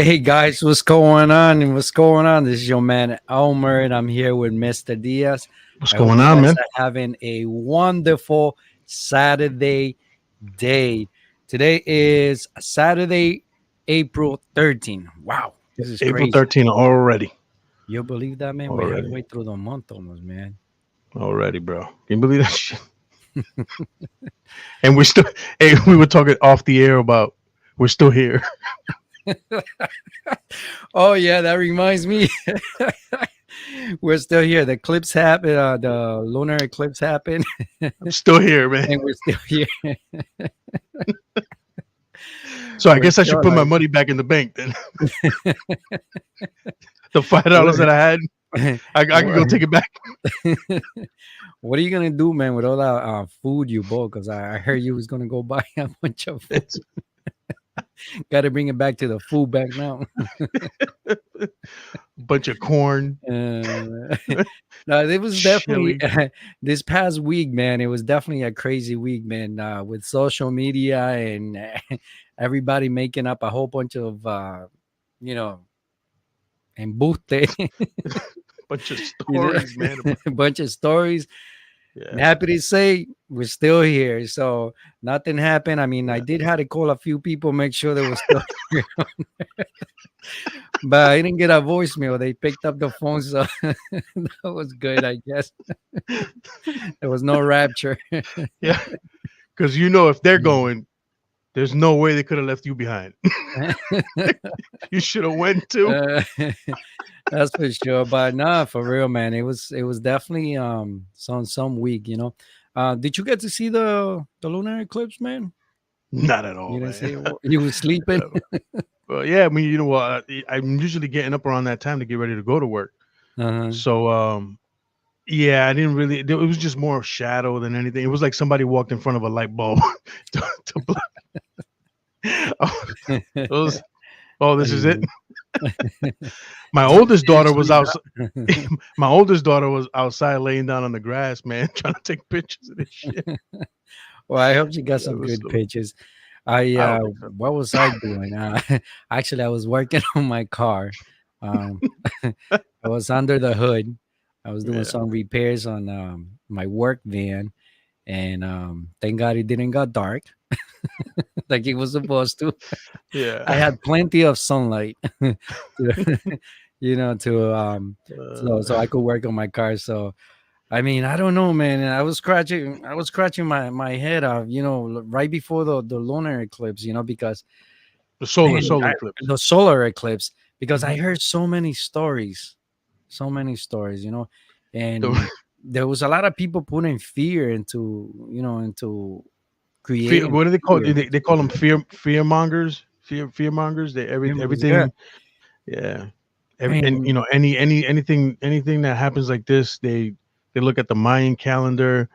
Hey guys, what's going on? What's going on? This is your man Elmer, and I'm here with Mr. Diaz. What's I hope going you on, guys man? are having a wonderful Saturday day. Today is Saturday, April 13th. Wow, this is April crazy. 13 already. You believe that, man? We're Already. halfway through the month almost, man. Already, bro. Can you believe that shit? And we're still, hey, we were talking off the air about we're still here. Oh yeah, that reminds me. We're still here. The eclipse happened. The lunar eclipse happened, I'm still here, man. and we're still here. So I We're guess I should still put my like, money back in the bank then. The $5 that I had, I can go what take it back. what are you gonna do, man, with all that food you bought? Because I heard you was gonna go buy a bunch of food. It's Got to bring it back to the food bank now. a bunch of corn, Uh, no, it was definitely chili. this past week, man. It was definitely a crazy week, man. With social media and everybody making up a whole bunch of, you know, embuste, Bunch of you know, stories, man. a bunch of stories. I'm Yeah. happy to say we're still here. So nothing happened. I mean, I Yeah. did have to call a few people, make sure they were still here, but I didn't get a voicemail. They picked up the phone, so that was good, I guess. There was no rapture. Yeah. Because if they're going, there's no way they could have left you behind. You should have went too. Uh, that's for sure. But nah, for real, man. It was definitely some week, you know. Did you get to see the lunar eclipse, man? Not at You all, didn't see man. it? You were sleeping? Well, yeah, I mean, you know what? I'm usually getting up around that time to get ready to go to work. Uh-huh. So, yeah, I didn't really. It was just more shadow than anything. It was like somebody walked in front of a light bulb. To oh, those, oh, this is it. My Is that oldest you daughter was usually out. My oldest daughter was outside laying down on the grass, man, trying to take pictures of this shit. Well, I hope you got That some was good so. pictures. I I don't think so. what was I doing? Actually, I was working on my car. Um, I was under the hood. I was doing Yeah, some repairs on my work van, and thank God it didn't got dark like it was supposed to. I yeah. had plenty of sunlight, to, you know, to so I Uh, could work on my car. So I mean, I don't know, man. I was scratching my head off, right before the lunar eclipse, because the solar man, solar eclipse. the solar eclipse, because I Hmm. heard so many stories, The and there was a lot of people putting fear into fear. creating What do they call? fear. They call them fear mongers. Fear mongers. They Yeah, everything. Yeah. And and anything that happens like this, they look at the Mayan calendar,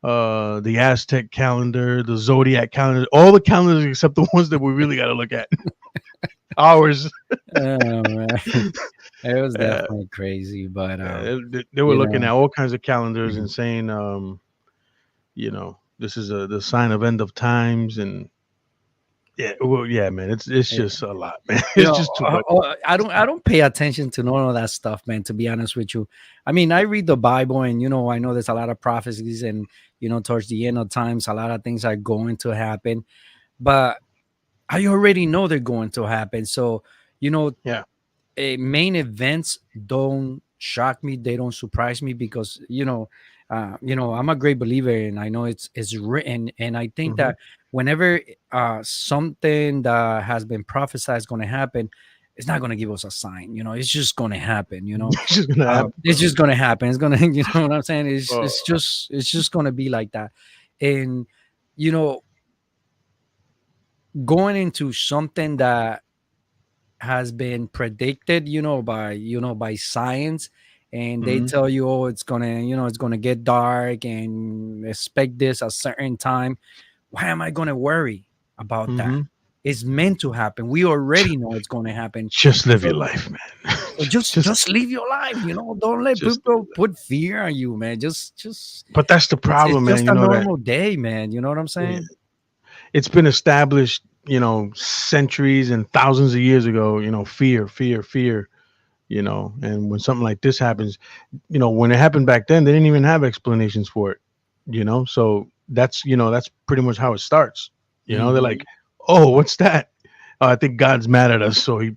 the Aztec calendar, the zodiac calendar, all the calendars except the ones that we really got to look at. Ours. man, it was Uh, definitely crazy, but they were you looking know. at all kinds of calendars and saying, this is the sign of end of times, and yeah, well, yeah, man, it's just a lot, man. You It's know, just too much. I don't pay attention to none of that stuff, man. To be honest with you, I mean, I read the Bible, and I know there's a lot of prophecies, and towards the end of times, a lot of things are going to happen. But I already know they're going to happen. So, you know, Yeah. main events don't shock me. They don't surprise me because I'm a great believer, and I know it's written, and I think Hmm. that whenever something that has been prophesied is going to happen, it's not going to give us a sign. It's just going to happen. It's just gonna happen, It's bro. just going to happen. It's going to, you know what I'm saying? It's Uh, it's just it's just going to be like that, and you know, going into something that has been predicted, by science, and they mhm, tell you, oh, it's gonna get dark, and expect this a certain time. Why am I gonna worry about that? mhm. It's meant to happen. We already know it's gonna happen. Just live your So, life, man. so just just, just live your life. Don't let just live people your life. put fear on you, man. Just But that's the it's problem, man. just You a know that normal day, man. You know what I'm yeah, saying? it's been established centuries and thousands of years ago, fear, fear, fear, and when something like this happens, when it happened back then, they didn't even have explanations for it, so that's pretty much how it starts. They're Mhm. like, oh, what's that? Oh, I think God's mad at us, so he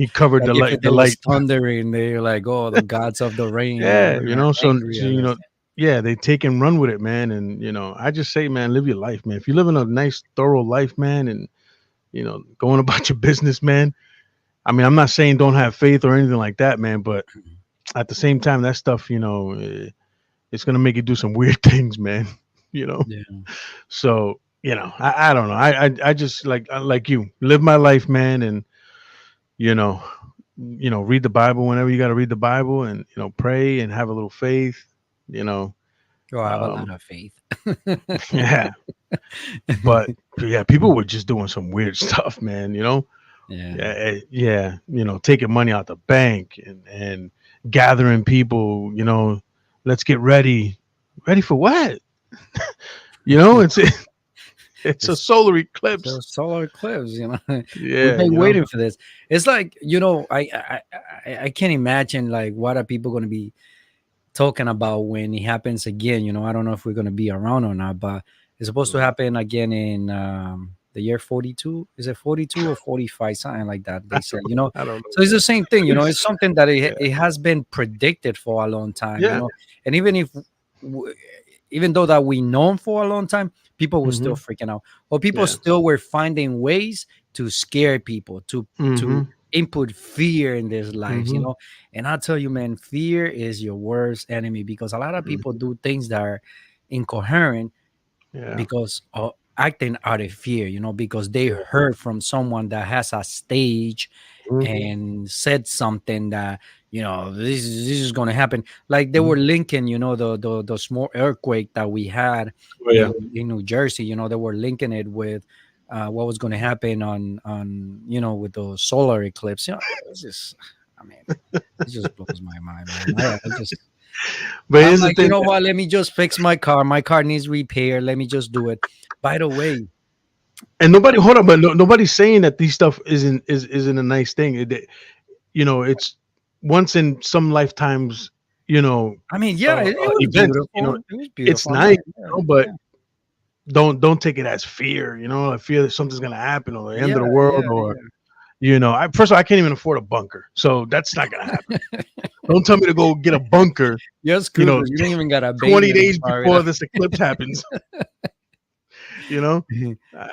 covered Like the if light, there the was light. thundering, they're like, "Oh, the gods of the rain, Yeah, are angry so at us." yeah, they take and run with it, man. And I just say, man, live your life, man. If you're living a nice, thorough life, man, and going about your business, man. I mean, I'm not saying don't have faith or anything like that, man, but at the same time, that stuff, it's gonna make you do some weird things, man. You know, Yeah. so I don't know. I just like you live my life, man, and you know, read the Bible whenever you got to read the Bible, and pray and have a little faith. You know, Oh, I have a um, lot of faith. yeah, but yeah, people were just doing some weird stuff, man. Yeah. Yeah, yeah, taking money out the bank and gathering people. Let's get ready. Ready for what? It's it's a It's solar so eclipse. solar eclipse, We've Yeah, been waiting for this. It's like, I can't imagine like what are people going to be talking about when it happens again. I don't know if we're going to be around or not, but it's supposed to Mm, happen again in the year 42. Is it 42 or 45? Something like that. They said, I don't so it's the same thing. know. It's something that Yeah, it has been predicted for a long time, yeah. and w- even though that we known for a long time, people were still Hmm. freaking out, or people Yeah. still were finding ways to scare people, to Hmm. input fear in their lives, Hmm. and I tell you, man, fear is your worst enemy because a lot of people Hmm. do things that are incoherent Yeah. because of acting out of fear, because they Yeah. heard from someone that has a stage Hmm. and said something that this is going to happen. Like they Hmm. were linking, the small earthquake that we had Oh yeah. in New Jersey. They were linking it with what was going to happen with the solar eclipse. It's just, I mean, it just blows my mind, man. I just But I'm here's the like, you thing, know what? Let me just fix my car. My car needs repair. Let me just do it. By the way, and nobody hold on, but nobody's saying that these stuff isn't a nice thing. It's once in some lifetimes, I mean, yeah, it was event. beautiful. It was It's beautiful. I nice, mean, yeah, but yeah, don't take it as fear. I fear that something's gonna happen or the end of yeah, the world, yeah, or yeah. I first of all, I can't even afford a bunker, so that's not gonna happen. Don't tell me to go get a bunker. You're You screwed know, because you don't even got a 20 basement in days before Florida. this eclipse happens. You know,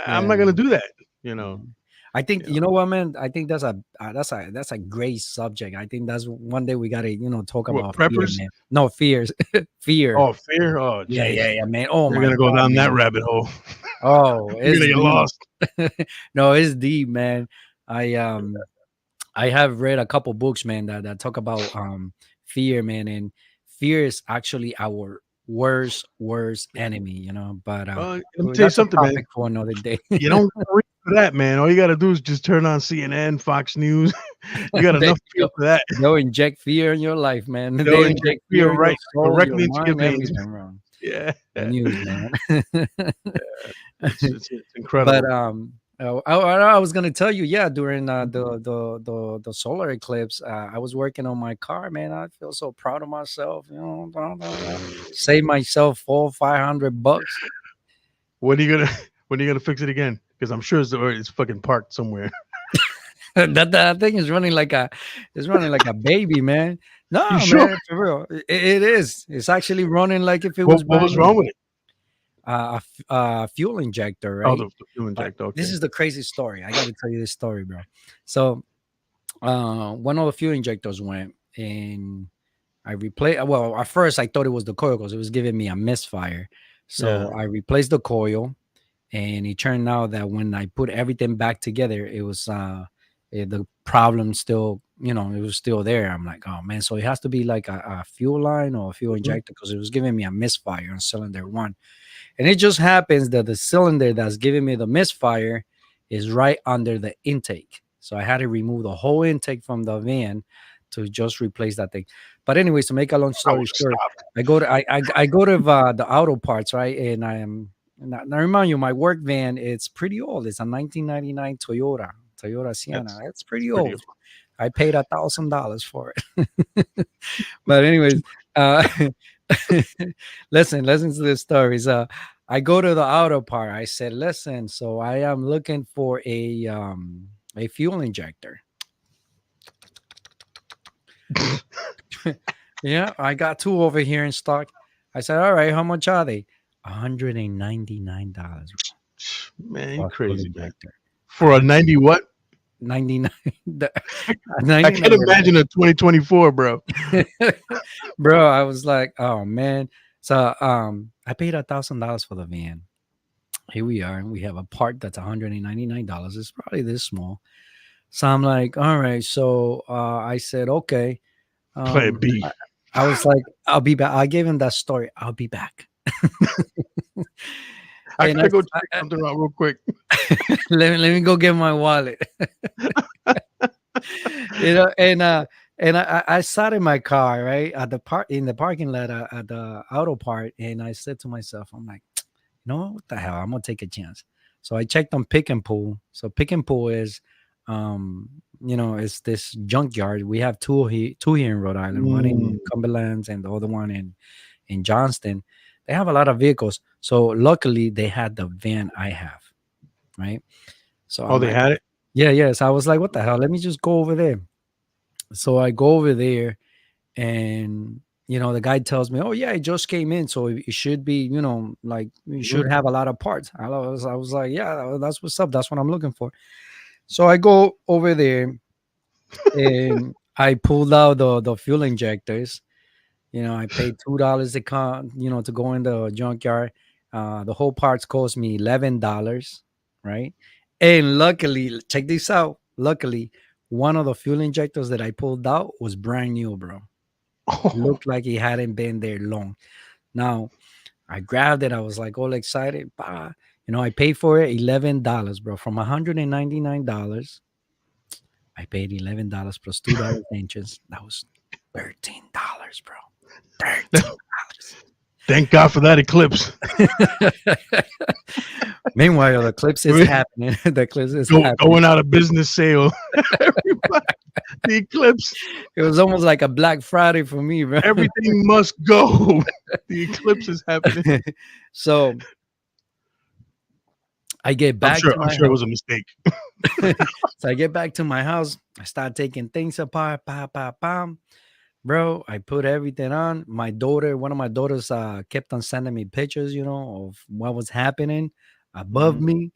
I'm Yeah. not gonna do that. Mhm. I think You know. what, man. I think that's a great subject. I think that's one day we gotta talk What about fear, preppers? man. No fears, fear. Oh, fear. Oh, Yeah, jeez. yeah, yeah, man. Oh We're my gonna go god, down that man. rabbit hole. Oh, We're it's gonna get deep. lost. No, it's deep, man. I um I have read a couple books, man, that talk about fear, man, and fear is actually our worst enemy, But Let me tell you that's a something, man. topic for another day. You don't gotta read for that, man. All you gotta do is just turn on CNN, Fox News. You got they, enough fear they'll, for that. they'll inject fear in your life, man. They'll They inject inject fear fear in your right soul, your directly into your mind, veins. everything wrong. Yeah, The news, man. it's But incredible. I was gonna tell you, yeah, during Mhm. the solar eclipse, I was working on my car, man. I feel so proud of myself, blah, blah, blah. Save myself $500. When are you gonna when are you gonna fix it again? Because I'm sure it's fucking parked somewhere. That thing is running like a baby, man. You No, sure? man, for real, it is. It's actually running like if it What was what brand was wrong new. with it? A fuel injector, Oh, right? the fuel But injector. this Okay. is the crazy story. I got to tell you this story, bro. So one of the fuel injectors went, and I replaced. Well, at first I thought it was the coil because it was giving me a misfire. Yeah. So I replaced the coil, and it turned out that when I put everything back together, it was the problem still, it was still there. I'm like, oh man, so it has to be like a fuel line or a fuel Mhm. injector because it was giving me a misfire on cylinder one. And it just happens that the cylinder that's giving me the misfire is right under the intake. So I had to remove the whole intake from the van to just replace that thing. But anyways, to make a long I story would have short, stopped. I go to the auto parts, right? And I am Now remind you, my work van, it's pretty old. It's a 1999 Toyota Sienna. It's That's pretty pretty. old. I paid $1,000 for it. But anyways, uh, listen to the stories. I go to the auto part. I said, listen, so I am looking for a fuel injector. Yeah, I got two over here in stock. I said, all right, how much are they? $199 Man, you for a fuel crazy, man. injector. For a 90 what? 99 the- I can't 99 imagine a 2024, bro. bro. I was like, oh man. So I paid $1,000 for the van. Here we are. We have a part that's $199. It's probably this small. So I'm like, all right. So I said, okay. Plan B. I, I was like, I'll be back. I gave him that story. I'll be back. I And gotta go check something out real quick. let me go get my wallet. And I sat in my car right at the park in the parking lot at the auto part, and I said to myself, I'm like, no, what the hell? I'm gonna take a chance. So I checked on Pick and Pull. So Pick and Pull is, it's this junkyard. We have two here in Rhode Island, one in Mm, Cumberland and the other one in Johnston. They have a lot of vehicles. So luckily they had the van I have, right? So oh, I'm they like, had it. yeah, yeah. So I was like, what the hell? Let me just go over there. So I go over there, and the guy tells me, "Oh yeah, it just came in, so it should be, like you Mhm. should have a lot of parts." I was like, "Yeah, that's what's up. That's what I'm looking for." So I go over there, and I pulled out the fuel injectors. I paid $2 to come, to go in the junkyard. The whole parts cost me $11, right? And luckily, check this out. Luckily, one of the fuel injectors that I pulled out was brand new, bro. Oh, Looked like he hadn't been there long. Now I grabbed it. I was like all excited. Bah. I paid for it $11, bro. From $199, I paid $11 plus $2 interest. That was $13, bro. $13. thank God for that eclipse. Meanwhile, the eclipse is happening. The eclipse is happening. Going out of business sale. Everybody, the eclipse. It was almost like a Black Friday for me, bro. Everything must go. The eclipse is happening. So I get I'm back sure. to I'm my sure it was house. a mistake. So I get back to my house. I start taking things apart. Pa, pa, pam. Bro, I put everything on. One of my daughters kept on sending me pictures, of what was happening above Mhm. me.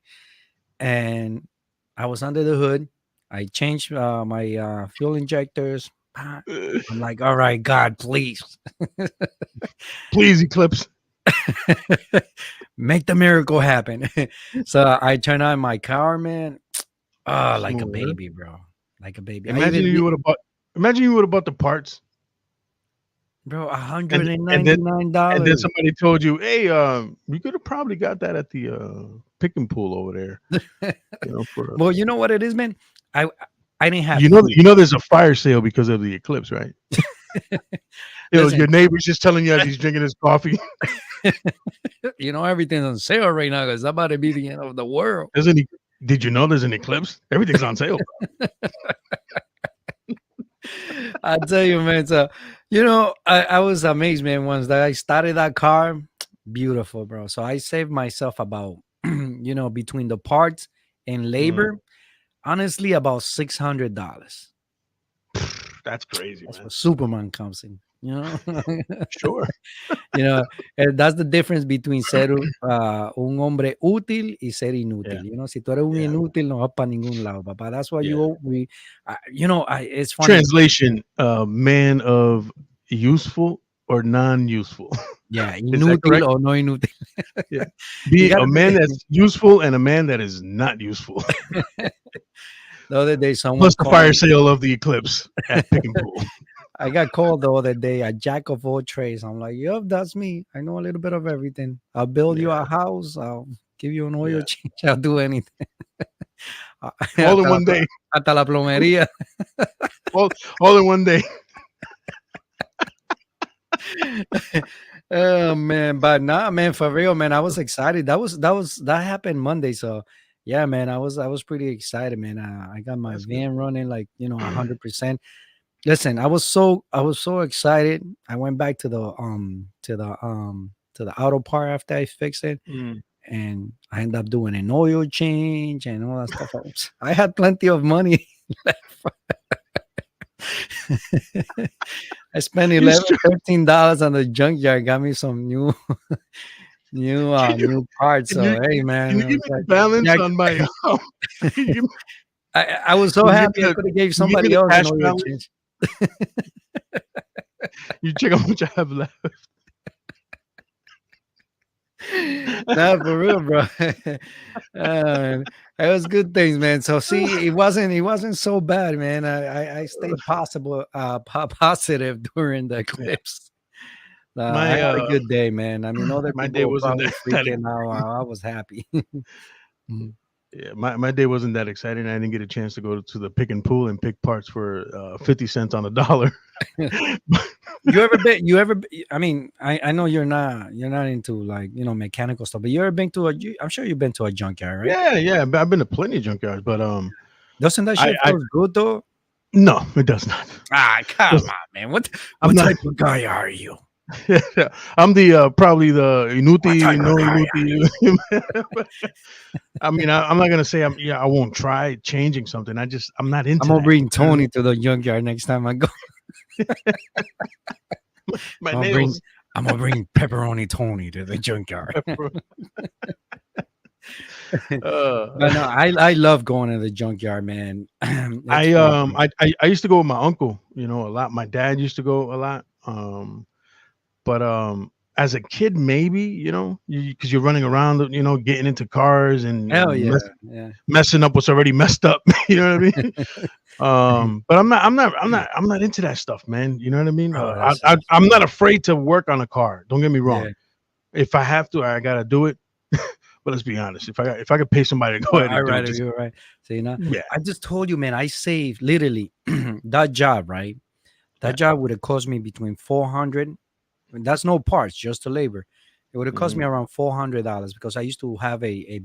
And I was under the hood. I changed my fuel injectors. Pa. I'm like, all right, God, please. Please, eclipse. Make the miracle happen. So I turn on my car, man. Oh, like a Smooth. Huh? baby, bro. Like a baby. I Imagine even, you would have bought. Imagine you would have bought the parts, bro, and $199. and then somebody told you, "Hey, you could have probably got that at the pick and pull over there." For Well, you know what it is, man? I I didn't have you fuel. know, there's a fire sale because of the eclipse, right? Listen, Your neighbor's just telling you as he's drinking his coffee. everything's on sale right now because it's about to be the end of the world. Doesn't he? Did you know there's an eclipse? Everything's on sale. I tell you, man. So, I was amazed, man. Once that I started that car, beautiful, bro. So I saved myself about, between the parts and Mm, labor, honestly, about $600. that's crazy, That's man. what Superman comes in. You know, Sure. you know, and that's the difference between ser un hombre útil y ser Yeah. inútil. Si tú eres un Yeah. inútil, no vas para ningún lado, papá. That's why Yeah. it's funny. Translation: man of useful or non-useful. Yeah, Is that inútil correct? o no inútil. Yeah. You Be got a to man be. that's useful and a man that is not useful. The other day, someone Plus the called fire me. sale of the eclipse at Pick and Pull. I got called the other day a jack of all trades. I'm like, yup, that's me. I know a little bit of everything. I'll build you Yeah. a house. I'll give you an oil Yeah. change. I'll do anything. All in hasta, la, one day. hasta la plomería. All in one day. Oh man, but nah, man, for real, man. I was excited. That happened Monday, so yeah, man. I was pretty excited, man. I got my That's good. van running like 100%. Listen, I was so excited. I went back to the auto part after I fixed it, Mm. and I ended up doing an oil change and all that stuff. I had plenty of money left. I spent You 11 should, $13 on the junkyard, got me some new can you new parts. can you So hey can man, you I give was me the like, balance yeah, on my can you give me I was so can you give happy me I the could have gave can you give me somebody the else an cash oil balance? change. You check how much I have left. Nah, for real, bro. It was good things, man. So see, it wasn't so bad, man. I stayed positive during the Yeah. eclipse. I My, had a good day, man. I mean, other my day people were wasn't probably that freaking out. I was happy. Mhm. yeah, my day wasn't that exciting. I didn't get a chance to go to the pick and pool and pick parts for 50 cents on a dollar. You ever been? You ever? I mean, I know you're not into like mechanical stuff, but you ever been to I'm sure you've been to a junkyard, right? Yeah, yeah, but I've been to plenty of junkyards, but Doesn't that shit I feels good though? no, it does not. Ah, come on, man. What I'm what not. type of guy are you? I'm the probably the What inuti type no of guy are inuti. I mean, I'm not gonna say I won't try changing something. I'm not I'm into gonna that. bring You know what I mean? Tony to the junkyard next time I go. My I'm gonna bring nails. I'm gonna bring pepperoni Tony to the junkyard. But no, uh, I love going to the junkyard, man. It's pretty good. I used to go with my uncle, a lot. My dad used to go a lot. But as a kid, maybe, because you're running around, getting into cars and Hell yeah, yeah. messing up what's already messed up. You know what I mean? But I'm not into that stuff, man. You know what I mean? Bro, that sounds I'm not fun. afraid to work on a car. Don't get me wrong. Yeah. If I have to, I gotta do it. But let's be honest. If I could pay somebody to go Oh, ahead I and do it, right, just you're right. So yeah, I just told you, man. I saved literally that job, right? That yeah. job would have cost me between 400. That's no parts, just the labor. It would have cost Hmm. me around $400 because I used to have a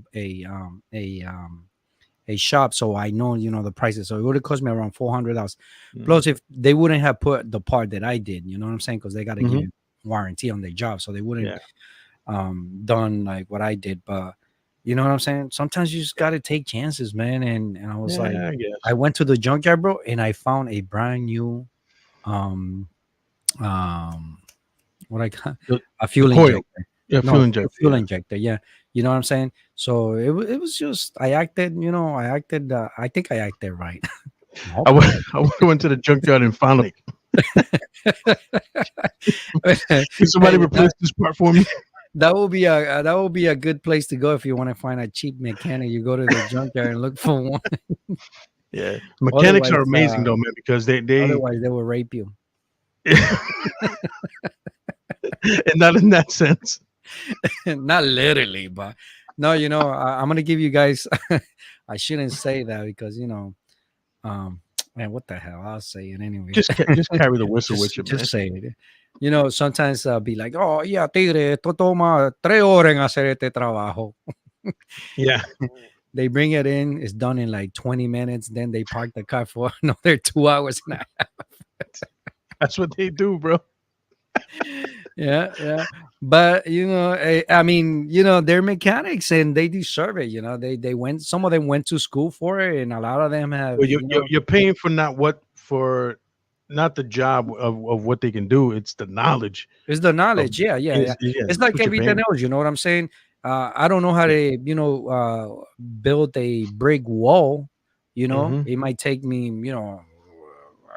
shop, so I know the prices. So it would have cost me around $400. Hmm. Plus, if they wouldn't have put the part that I did, you know what I'm saying? Because they got to give Hmm. you warranty on their job, so they wouldn't Yeah, done like what I did. But you know what I'm saying? Sometimes you just got to take chances, man. And I was like, yeah. I I guess went to the junkyard, bro, and I found a brand new um um what I got the a the fuel coil. injector. Yeah, No, fuel a injector. fuel Yeah. injector. Yeah, you know what I'm saying. So it was just I acted. I acted. I think I acted right. I Hopefully. went I went to the junkyard and found like, can somebody Hey, replace this part for me? that will be a good place to go if you want to find a cheap mechanic. You go to the junkyard and look for one. Yeah, mechanics are Otherwise, amazing though, man, because they otherwise they will rape you. and not in that sense. Not literally, but no. I'm gonna give you guys. I shouldn't say that because um, man, what the hell? I'll say it anyways. Just carry the whistle with just you, man. just say it. Sometimes I'll be like, oh yeah, tigre, esto toma 3 horas en hacer este trabajo. Yeah, They bring it in, it's done in like 20 minutes. Then they park the car for another 2 hours. that's what they do, bro. Yeah, yeah. But I mean, they're mechanics and they deserve it. They went. Some of them went to school for it, and a lot of them have. Well, you're paying for not the job of what they can do. It's the knowledge It's the of knowledge. Yeah, yeah, yeah. yeah. It's That's like what you're everything paying. else. You know what I'm saying? I don't know how Yeah. to, build a brick wall. Hmm. It might take me, a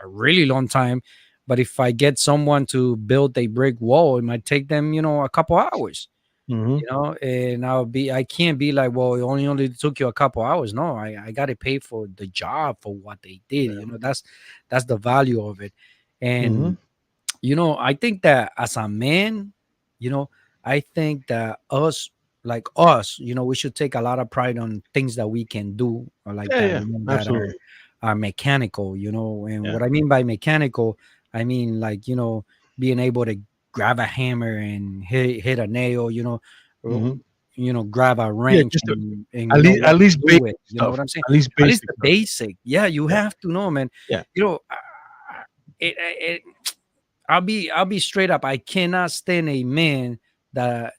really long time. But if I get someone to build a brick wall, it might take them, a couple hours. Hmm. And I can't be like, well, it only took you a couple hours. No, I got to pay for the job for what they did. Yeah. That's the value of it. Hmm. And I think that as a man, you know, I think that we should take a lot of pride on things that we can do or like Yeah, that, yeah, that absolutely. are mechanical, and Yeah. what I mean by mechanical, I mean like, being able to grab a hammer and hit a nail, or, Hmm. grab a Yeah, wrench just and at you know least what to basic do it. You know stuff. what I'm saying? At least At least basic the stuff. basic. Yeah, you Yeah, have to know, man. yeah. You know, it I'll be straight up. I cannot stand a man that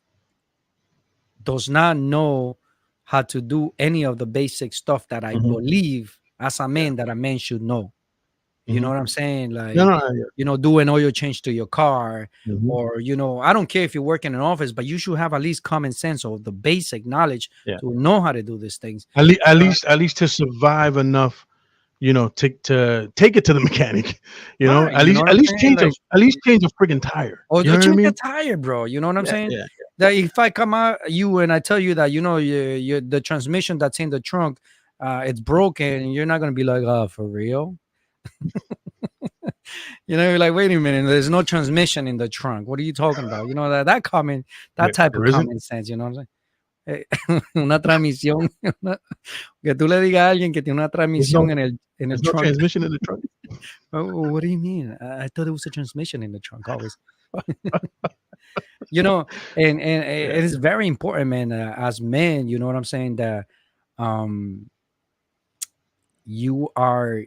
does not know how to do any of the basic stuff that I Hmm. believe as a Yeah. man that a man should know. You know Hmm. what I'm saying? No, Like, no, yeah. do an oil change to your car, Hmm. or, I don't care if you work in an office, but you should have at least common sense or the basic knowledge Yeah. to know how to do these things. Uh, At least to survive enough, to take it to the mechanic. right. You know what At I'm least saying? Like, change a friggin' tire. or You know what I change a mean? tire, bro. You know what I'm Yeah, saying? yeah, That if I come out you and I tell you that, the transmission that's in the trunk, it's broken, you're not gonna be like, oh, for real? You're like, wait a minute, there's no transmission in the trunk. What are you talking about? That yeah. type of There isn't. common sense, you know what I'm saying? Una transmisión, que tú le digas a alguien que tiene una There's transmisión no en el there's no trunk. transmission in the truck. Oh, what do you mean? I thought there was a transmission in the trunk always. you know, and Yeah, it is very important, man. As men, you know what I'm saying, that um you are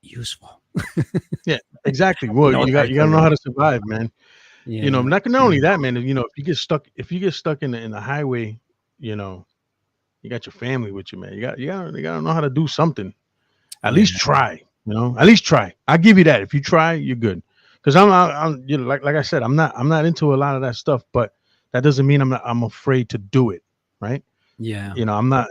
useful. yeah, exactly. Well, No you got to title, know how bro. to survive, man. Yeah. Not only that, man. If you get stuck in the highway, you know, you got your family with you, man. You got to know how to do something. At Yeah. least try. At least try. I give you that. If you try, you're good. Because I'm like I said, I'm not into a lot of that stuff, but that doesn't mean I'm afraid to do it, right? Yeah. I'm not,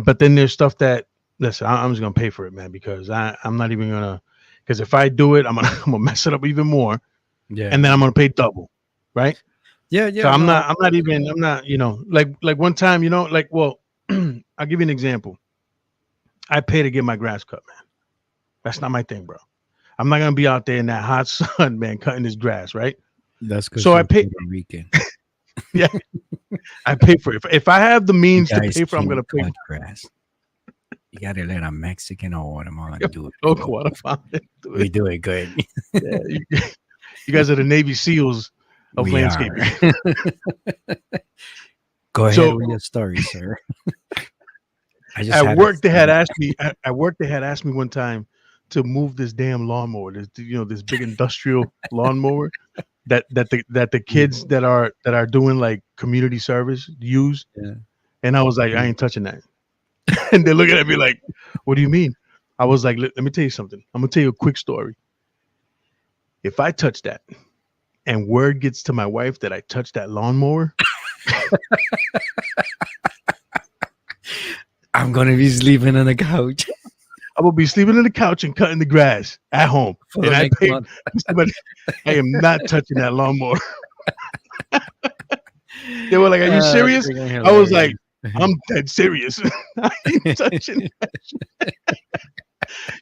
but then there's stuff that, listen, I'm just gonna pay for it, man, because I'm not even gonna, because if I do it, I'm gonna mess it up even more, Yeah. and then I'm gonna pay double, right? Yeah. So Yeah. No. I'm not, like one time, well, I'll give you an example. I pay to get my grass cut, man. That's not my thing, bro. I'm not gonna be out there in that hot sun, man, cutting this grass, right? That's because So I you're pay, Puerto Rican. yeah, I pay for it. If I have the You means to guys pay for, it, I'm can't gonna pay. cut grass. You gotta let a Mexican or Guatemalan do it, Oh, bro. qualify. Do We it. do it good. Yeah, you guys are the Navy SEALs of We are. landscaping. Go ahead So with your story, sir. I just at had a work, they had story. asked me. At work, they had asked me one time to move this damn lawnmower. This big industrial lawnmower that the Yeah. kids that are doing like community service use. Yeah. And I was like, I Mhm. ain't touching that. And they're looking at me like, what do you mean? I was like, let me tell you something. I'm gonna tell you a quick story. If I touch that and word gets to my wife that I touched that lawnmower, I'm gonna be sleeping on the couch I'm gonna be sleeping on the couch and cutting the grass at home. for the And I next paid month. somebody. I am not touching that lawnmower. They were like, "Are you serious?" Freaking I was like, hilarious. "I'm dead serious. I ain't touching that.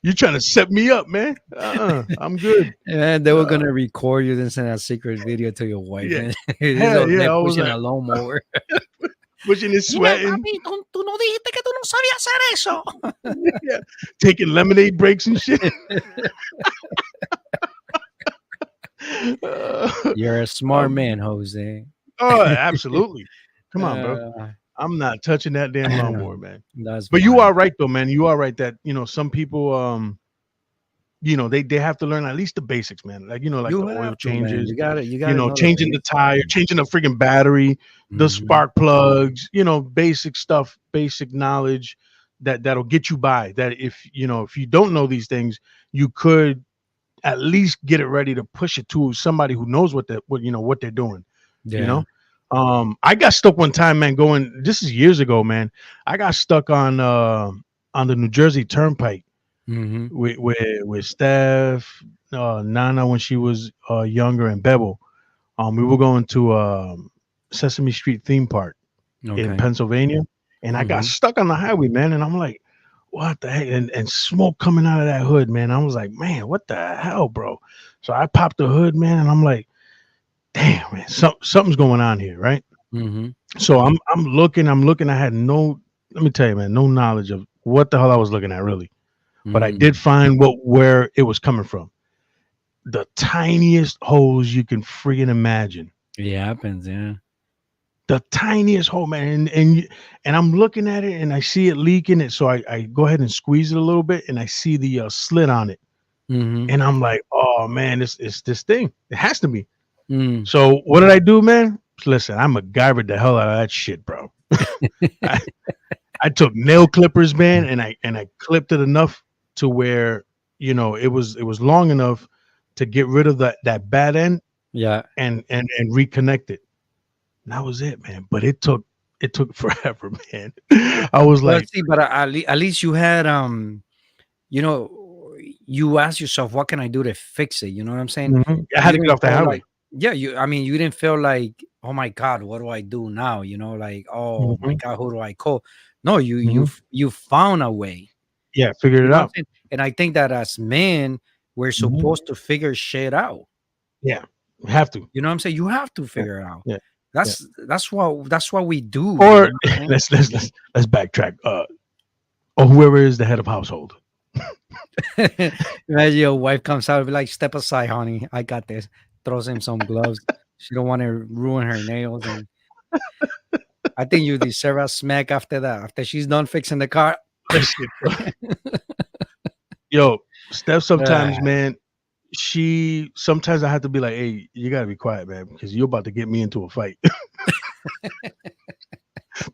You're trying to set me up, man. I'm good." And they were Uh, gonna record you and send a secret video to your wife. yeah, And this hell old yeah. man I was pushing like a lawnmower. pushing and Dime, sweating. papi, tú no dijiste que tú no sabías hacer eso. Yeah, taking lemonade breaks and shit. Uh, You're a smart um, man, Jose. oh, absolutely. Come on, bro. Uh, I'm not touching that damn lawnmower, man. that's But you funny. are right though, man. You are right that some people they have to learn at least the basics, man. Like like You the oil have to, man. changes, You gotta know the changing the basics, tire, man. changing the freaking battery, the Mhm. spark plugs, basic stuff, basic knowledge that'll get you by. That if you don't know these things, you could at least get it ready to push it to somebody who knows what they're doing, you Yeah. know. I got stuck one time, man, going this is years ago, man. I got stuck on the New Jersey Turnpike Mhm. with Steph, Nana when she was younger, and Bevel. We were going to Sesame Street theme park in Okay. Pennsylvania, and I got Mhm. stuck on the highway, man. And I'm like, what the heck? And smoke coming out of that hood, man. I was like, man, what the hell, bro? So I popped the hood, man, and I'm like, damn, man, something's going on here, right? Mhm. So I'm looking. I had no, let me tell you, man, no knowledge of what the hell I was looking at, really. But I Mm. did find where it was coming from. the tiniest hose you can friggin' imagine. It happens, yeah. The tiniest hole, man. And I'm looking at it and I see it leaking it. So I go ahead and squeeze it a little bit and I see the slit on it. Mm-hmm. And I'm like, oh man, it's this thing. It has to be. Mm. So what did I do, man? Listen, I MacGyvered the hell out of that shit, bro. I, I took nail clippers, man, and I clipped it enough to where it was long enough to get rid of that bad end Yeah. and reconnect it. And that was it, man. But it took forever, man. I was Well, like, see, but at least you had you know, you ask yourself, what can I do to fix it? You know what I'm saying? mhm. I had You to get didn't off the feel highway. like, yeah, I mean, you didn't feel like, oh my God, what do I do now? You know, like, oh my Mhm, God, who do I call? No, mhm. you found a way. Yeah, figured You it know what I'm out. saying? And I think that as men, we're Mhm. supposed to figure shit out. Yeah, we have to. You know what I'm saying? You have to Yeah, figure it out. yeah, yeah. That's what we do. You Or know what I'm let's backtrack. Or whoever is the head of household. saying? Imagine your wife comes out and be like, "Step aside, honey. I got this." Throws him some gloves. She don't want to ruin her nails, and I think you deserve a smack after that. After she's done fixing the car. Listen, bro. Yo, Steph. Ah, Sometimes, man, she sometimes I have to be like, hey, you gotta be quiet, man, because you're about to get me into a fight.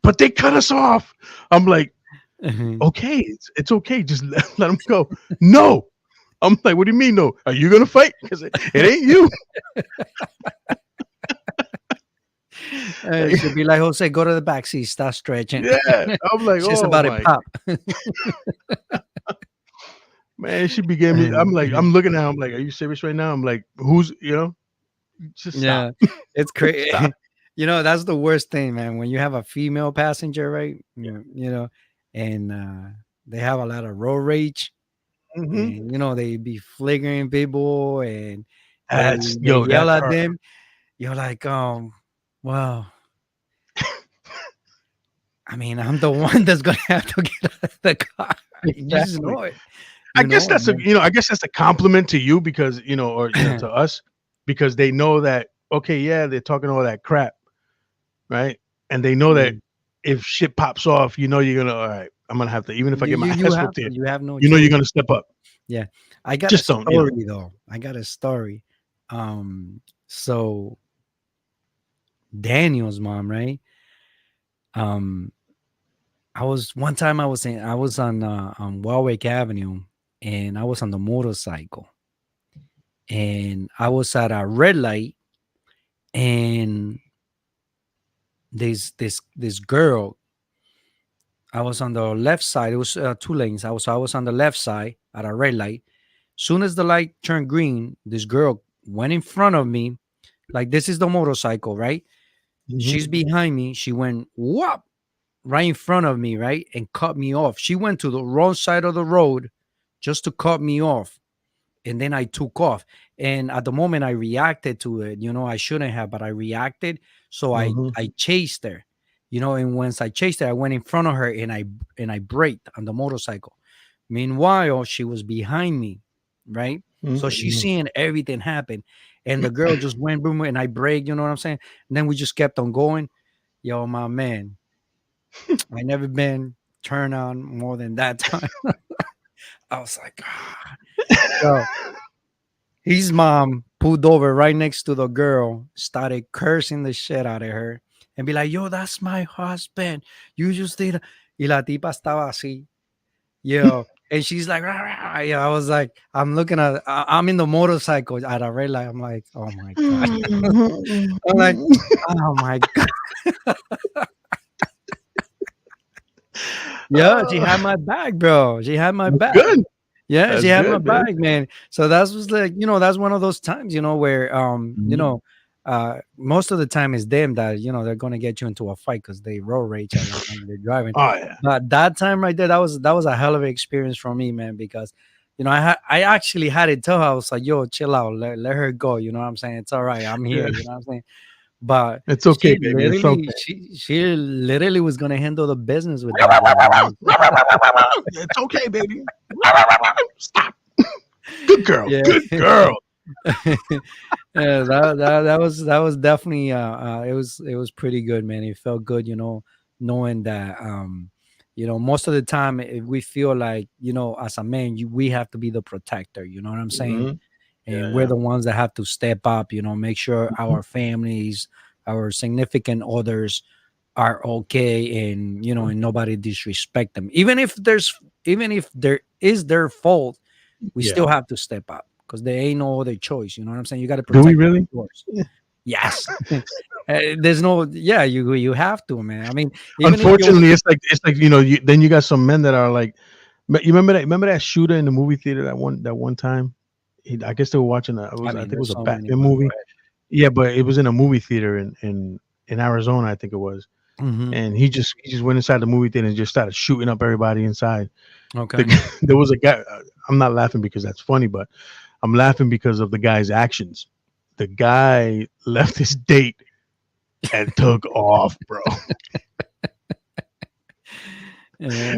But they cut us off. I'm like, mhm. okay, it's okay. Just let them go. No. I'm like, what do you mean, no? Are you gonna fight? Because it ain't you. She'll be like, Jose, go to the back seat, start stretching. Yeah. I'm like, She's oh about to my pop. man, she began me. I'm like, I'm looking at her, I'm like, are you serious right now? I'm like, just stop. Yeah, it's Stop. crazy. That's the worst thing, man. When you have a female passenger, right? And they have a lot of road rage, Hmm. and they be flagrant people, and they Yo, yell that's at her. them. You're like, well, I mean, I'm the one that's gonna have to get out of the car. You just Exactly. know it, I guess and that's a then I guess that's a compliment to you because or to us because they know that okay, yeah, they're talking all that crap, right? And they know that mm, if shit pops off, you're gonna all right. I'm gonna have to even if I you get my you you ass have whooped here, you have no you're choice. gonna step up. Yeah. I got a Just don't, story though. I got a story. So Daniel's mom, right? Um, I was one time I was on Warwick Avenue, and I was on the motorcycle, and I was at a red light, and this girl. I was on the left side. It was two lanes. I was on the left side at a red light. Soon as the light turned green, this girl went in front of me. Like, this is the motorcycle, right? Mhm, She's behind me. She went whop right in front of me, right? And cut me off. She went to the wrong side of the road just to cut me off. And then I took off. And at the moment I reacted to it, I shouldn't have, but I reacted. So I mhm, I chased her, and once I chased her, I went in front of her, and I braked on the motorcycle. Meanwhile, she was behind me, right? So she's mhm, seeing everything happen. And the girl just went boom, and I braked, you know what I'm saying? And then we just kept on going. Yo, my man, I never been turned on more than that time. I was like, yo, his mom pulled over right next to the girl, started cursing the shit out of her, and be like, yo, that's my husband. You just did. Y la tipa estaba así, yo. And she's like, rah, rah. Yeah, I was like, I'm in the motorcycle at a red light. I'm like, oh my God. I'm like, oh my God. Yeah, she Uh, had my back, bro. She had my that's back. good. Yeah, she That's had my good, man. back, man. So that was like, that's one of those times, where Mhm. most of the time it's them that, they're gonna get you into a fight because they road rage a lot when they're driving. Oh yeah. But that time right there, that was a hell of an experience for me, man, because I actually had to tell her, I was like, yo, chill out, let her go. You know what I'm saying? It's all right, I'm Yeah. here, you know what I'm saying? But It's okay, baby. It's okay. she literally was gonna handle the business with that girl, man. It's okay, baby. Stop. Good girl. Yeah. Good girl. Yeah, that was definitely it was pretty good, man. It felt good, knowing that most of the time if we feel like, as a man, we have to be the protector, you know what I'm saying? Hmm. Yeah, And we're yeah. the ones that have to step up, make sure Mhm. our families, our significant others are okay, and and nobody disrespect them. Even if there is their fault, we Yeah. still have to step up because there ain't no other choice. You know what I'm saying? You got to Do we protect really? yours. Yes. There's no, yeah, you have to, man. I mean, even if you, Unfortunately, it's like then you got some men that are like, you remember that shooter in the movie theater that one time. I guess they were watching I I mean, think it was there's a so many, Batman but go movie. Yeah, but it was in a movie theater in Arizona, I think it was. ahead. And he just went inside the movie theater and just started shooting up everybody inside. Okay. There was a guy. I'm not laughing because that's funny, but I'm laughing because of the guy's actions. The guy left his date and took off, bro.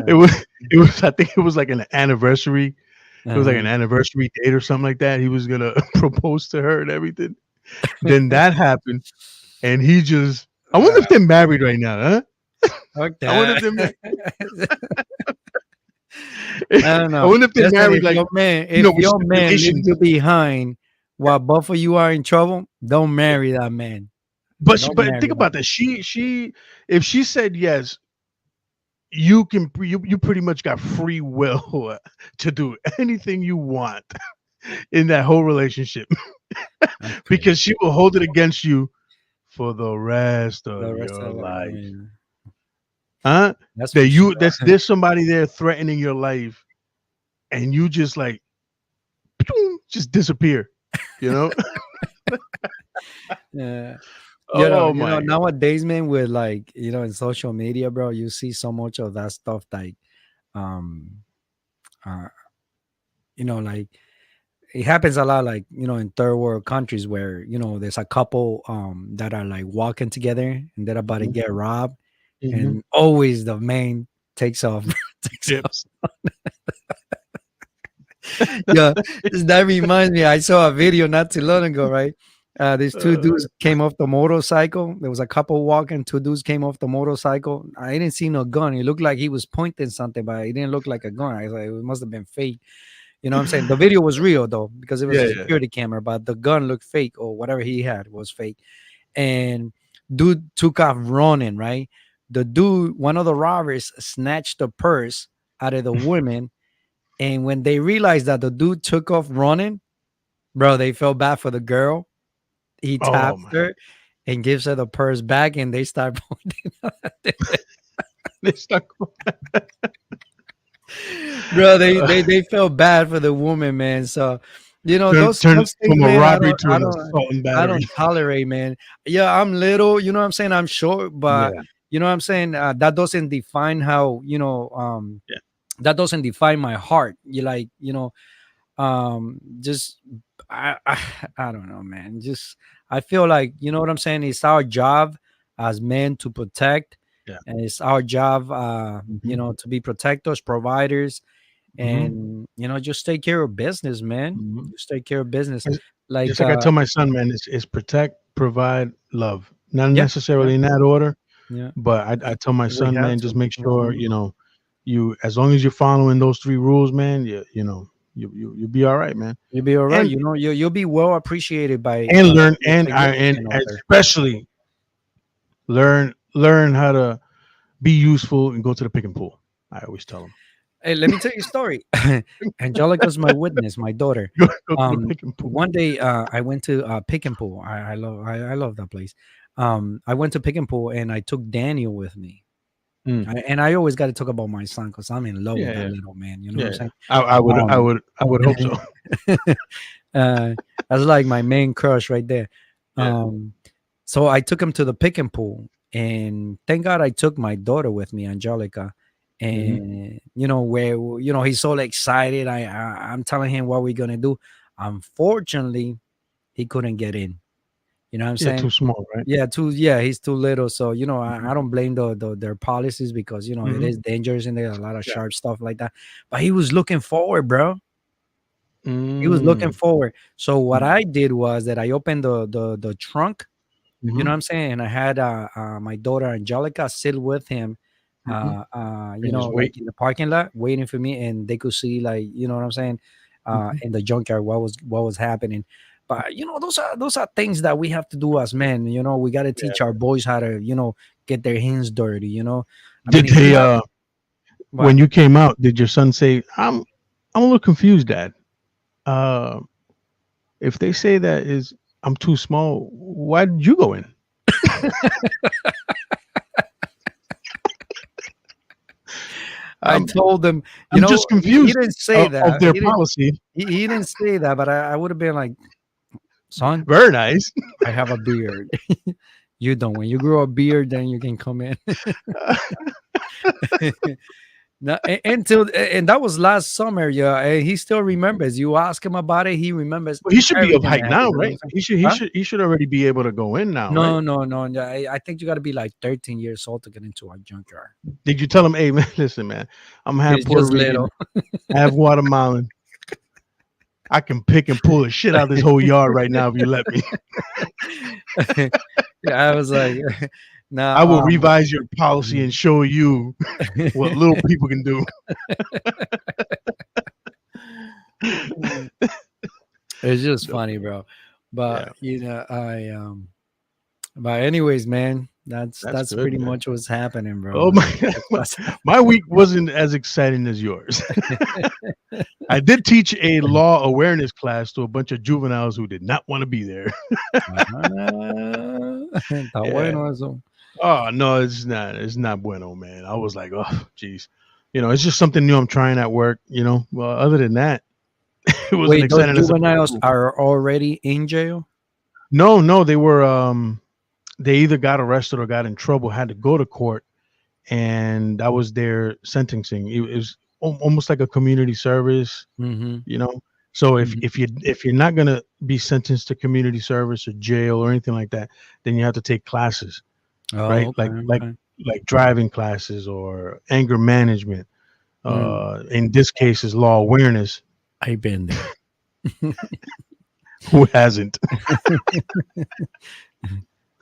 It Yeah. was it was I think it was like an anniversary. It was like Uh-huh. an anniversary date or something like that. He was gonna propose to her and everything. Then that happened, and he just. I wonder Uh, if they're married right now, huh? I wonder okay. if they're married. I don't I know. wonder if they're Listen, married, if like your man, if with your man leave stipulations. you behind while both of you are in trouble, don't marry that man. Don't But marry think that about that. She if she said yes, you pretty much got free will to do anything you want in that whole relationship man. That's because crazy. she will hold it against you for the rest The of rest your of it, I life. mean, Huh? that's That for you sure. that's there's somebody there threatening your life and you just like just disappear, you know? Yeah. Oh my god. Nowadays, man, with like, in social media, bro, you see so much of that stuff, like, um, uh, like it happens a lot, like, in third world countries where, there's a couple, that are like walking together and they're about to Mhm, get robbed, mhm. and always the man takes off, takes off. Dips. Yeah, that reminds me. I saw a video not too long ago, right? These two Uh, dudes came off the motorcycle. There was a couple walking. Two dudes came off the motorcycle. I didn't see no gun. It looked like he was pointing something, but it didn't look like a gun. I was like, it must have been fake. You know what I'm saying? The video was real though, because it was yeah, a yeah. security camera, but the gun looked fake, or whatever he had was fake. And dude took off running, right? One of the robbers, snatched the purse out of the woman, and when they realized that the dude took off running, bro, they felt bad for the girl. He Oh taps my. her and gives her the purse back, and they start pointing at it. They stuck. Bro, they felt bad for the woman, man. So, Turn those things, from a man, I robbery don't to I an don't assault and I battery. don't tolerate, man. Yeah, I'm little, you know what I'm saying? I'm short, but Yeah, you know what I'm saying? That doesn't define how, yeah. that doesn't define my heart. You like, just I don't know, man. Just I feel like, you know what I'm saying, it's our job as men to protect, Yeah. and it's our job, Mhm, to be protectors, providers, mhm, and just take care of business, man. mhm. Just take care of business. It's Like, just like I tell my son, man, it's protect, provide, love. Not yeah, yeah, necessarily in that order, yeah, but I tell my we son, have man, just to. make sure, Mhm. you as long as you're following those 3 rules, man, you'll be all right, man. You'll be all right. And You'll be well appreciated by and learn your and significant other. especially learn how to be useful and go to the pick and pool. I always tell them. Hey, let me tell you a story. Angelica's my witness, my daughter. Go to the pick and pool. One day, I went to Pick and Pool. I love that place. I went to Pick and Pool, and I took Daniel with me. Mm. And I always got to talk about my son because I'm in love with Yeah, that yeah. little man. You know what Yeah, I'm yeah. saying? I Um, would I would hope so. uh, that's like my main crush right there. Yeah. Um, so I took him to the Pick and Pool, and thank God I took my daughter with me, Angelica. Mhm. And where he's so excited. I'm telling him what we're gonna do. Unfortunately, he couldn't get in. You know what I'm Yeah, saying? too small, right? Yeah, he's too little. So Mhm. I don't blame their policies, because it Mhm. is dangerous and there, a lot of Yeah. sharp stuff like that. But he was looking forward, bro. He was looking Mm. forward. So what Mm. I did was that I opened the trunk, you Mhm. know what I'm saying? And I had my daughter Angelica sit with him, Mhm. you And know, just like wait. in the parking lot waiting for me, and they could see, like, you know what I'm saying, Mhm. in the junkyard what was happening. But those are things that we have to do as men. You know, we got to Yeah. teach our boys how to, get their hands dirty. You know, I mean, Did if you they have when what? you came out, did your son say, I'm a little confused, Dad. Uh if they say that is I'm too small, why did you go in? I I'm told them, I'm just he confused didn't say of that. their He didn't. policy. He didn't say that, but I would have been like, son, Very nice. I have a beard. You don't. When you grow a beard, then you can come in. No, and that was last summer. Yeah, and he still remembers. You ask him about it, he remembers Well, he should be of everything height that happened. now, You know what I'm right? saying? Huh? He should already be able to go in now, right? No, no, no. No, I think you got to be like 13 years old to get into our junkyard. Did you tell him, hey man, listen, man, I'm half It's Puerto just Rican, little. half Guatemalan. I can pick and pull the shit out of this whole yard right now if you let me. Yeah, I was like, I will nah. revise your policy and show you what little people can do. It's just No, funny, bro. yeah, But but anyways, man, that's that's good, pretty man. much what's happening, Oh bro. my, That's my week wasn't as exciting as yours. I did teach a law awareness class to a bunch of juveniles who did not want to be there. Está Yeah. bueno eso. Oh no, it's not. It's not bueno, man. I was like, oh, geez. It's just something new I'm trying at work. Well, other than that, it wasn't Wait, those exciting as juveniles school. are already in jail? No, no, they were. They either got arrested or got in trouble, had to go to court, and that was their sentencing. It was almost like a community service, Mhm, you know. So if mhm. if you're not gonna be sentenced to community service or jail or anything like that, then you have to take classes, Oh, right? okay, okay. Like driving classes or anger management. Mm, In this case, is law awareness. I've been there. Who hasn't?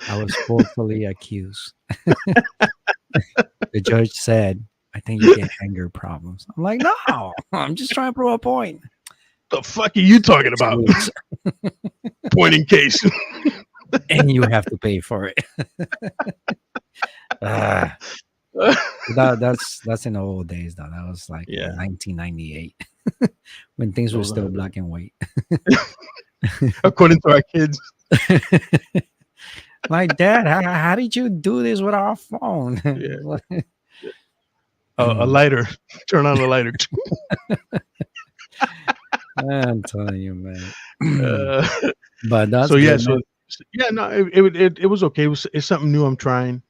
I was falsely accused. The judge said, "I think you get anger problems." I'm like, "No, I'm just trying to prove a point." The fuck are you talking 6 about? weeks, Point in case. and you have to pay for it. Ah, that's in the old days, though. That was like in Yeah, 1998 when things were those still are black and white. according to our kids. Like, Dad, how did you do this with our phone? Yeah, Like, a lighter. Turn on the lighter. I'm telling you, man. Uh, But so that's yeah, good, so man. yeah, no, it was okay. It's something new I'm trying.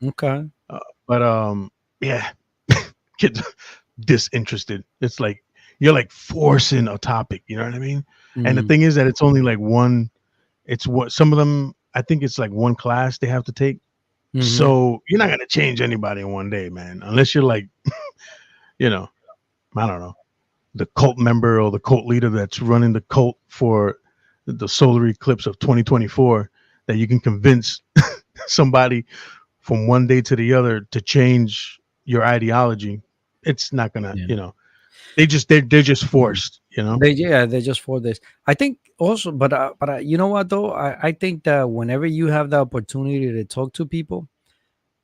Okay. Uh, but yeah, kids disinterested. It's like you're like forcing a topic. You know what I mean? And the Mm, thing is that it's only like one. It's what some of them. I think it's like one class they have to take. mhm. So you're not gonna change anybody in one day, man. Unless you're like, you know, I don't know, the cult member or the cult leader that's running the cult for the solar eclipse of 2024, that you can convince somebody from one day to the other to change your ideology. It's not gonna, Yeah. they're just forced, you know. They just for this. I think also, but you know what though? I think that whenever you have the opportunity to talk to people,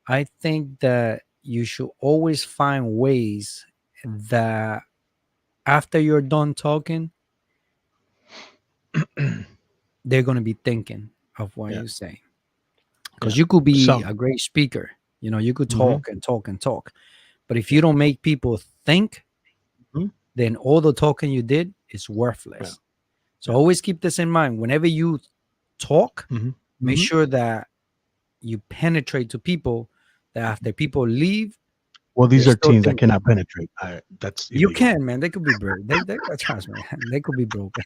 I think that you should always find ways that after you're done talking, they're gonna be thinking of what Yeah, you say. yeah. Because you could be Some. a great speaker, you could Hmm. talk and talk and talk, but if you Yeah. don't make people think, Mhm. then all the talking you did is Yeah. worthless. So Yeah. always keep this in mind. Whenever you talk, Hmm. make Hmm. sure that you penetrate to people, that after people leave, Well, they're these are still teens I thinking. cannot penetrate. That's You illegal. can, man. They could be broke. They trust me. They could be broken.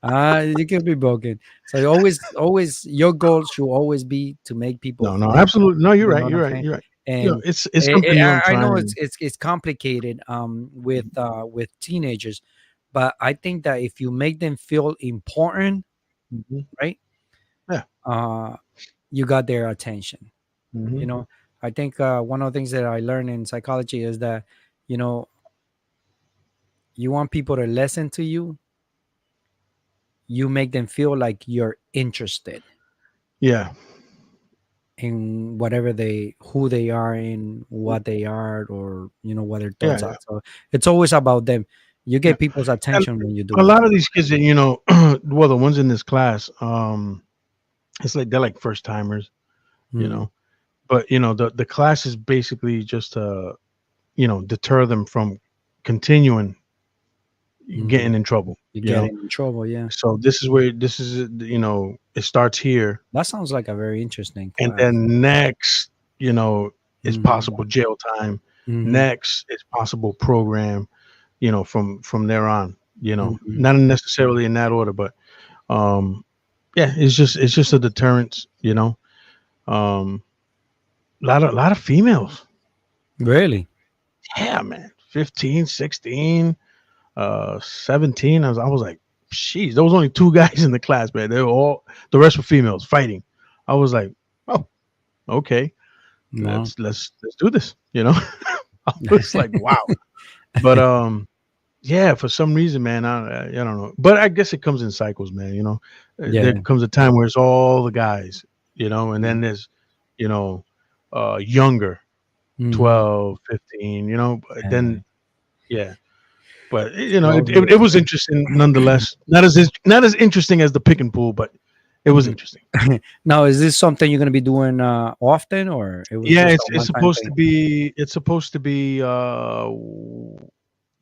You can be broken. So always, your goal should always be to make people No, no, think. absolutely. No, you're You know right. what You're I'm right. saying? You're right. And It's something new. I'm I know trying. it's complicated with teenagers, but I think that if you make them feel important, Hmm. right, Yeah. uh, you got their attention. Hmm. You know, I think one of the things that I learned in psychology is that, you know, you want people to listen to you, you make them feel like you're interested Yeah. in whatever they who they are in what they are, or what their Yeah. thoughts are. Yeah. So it's always about them. You Yeah. get people's And attention when you do a that. lot of these kids, well, the ones in this class, it's like they're like first timers, you Mm, know. But the class is basically just to deter them from continuing mm. getting in trouble. You get in trouble, yeah. So this is it starts here, That sounds like a very interesting and class. then next, is Hmm. possible jail time. Hmm. Next is possible program. From there on. Hmm. Not necessarily in that order, but um, yeah, it's just a deterrence. Um, lot of females. Really? Yeah, man, 15, 16, 17. I was like, jeez, there was only two guys in the class, man. The rest were females fighting. I was like, oh, okay, No. let's do this. I was like, wow. But yeah, for some reason, man, I don't know. But I guess it comes in cycles, man. There Yeah. comes a time where it's all the guys, and then Mhm. there's, younger, Mhm. 12, 15, but Yeah. then, yeah. But Well, it was interesting nonetheless. Not as interesting as the pick and pool, but it was mhm. interesting. Now, is this something you're gonna be doing often, or it was Yeah, just a it's one-time supposed to thing? be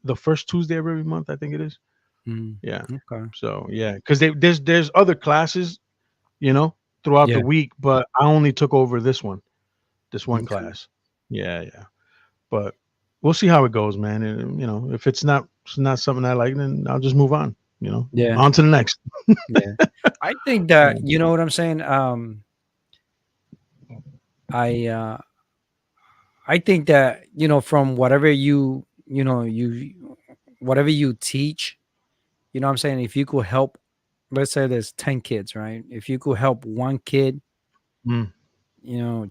the first Tuesday of every month, I think it is. Mm. Yeah. Okay. So yeah, because there's other classes, you know, throughout the Yeah. week, but I only took over this one Okay. class. Yeah, yeah. But we'll see how it goes, man. And, if it's not something I like, then I'll just move on. Yeah. On to the next. Yeah. I think that Yeah. you know what I'm saying. I uh, I think that from whatever whatever you teach, what I'm saying. If you could help, let's say there's 10 kids, right? If you could help one kid, Mm,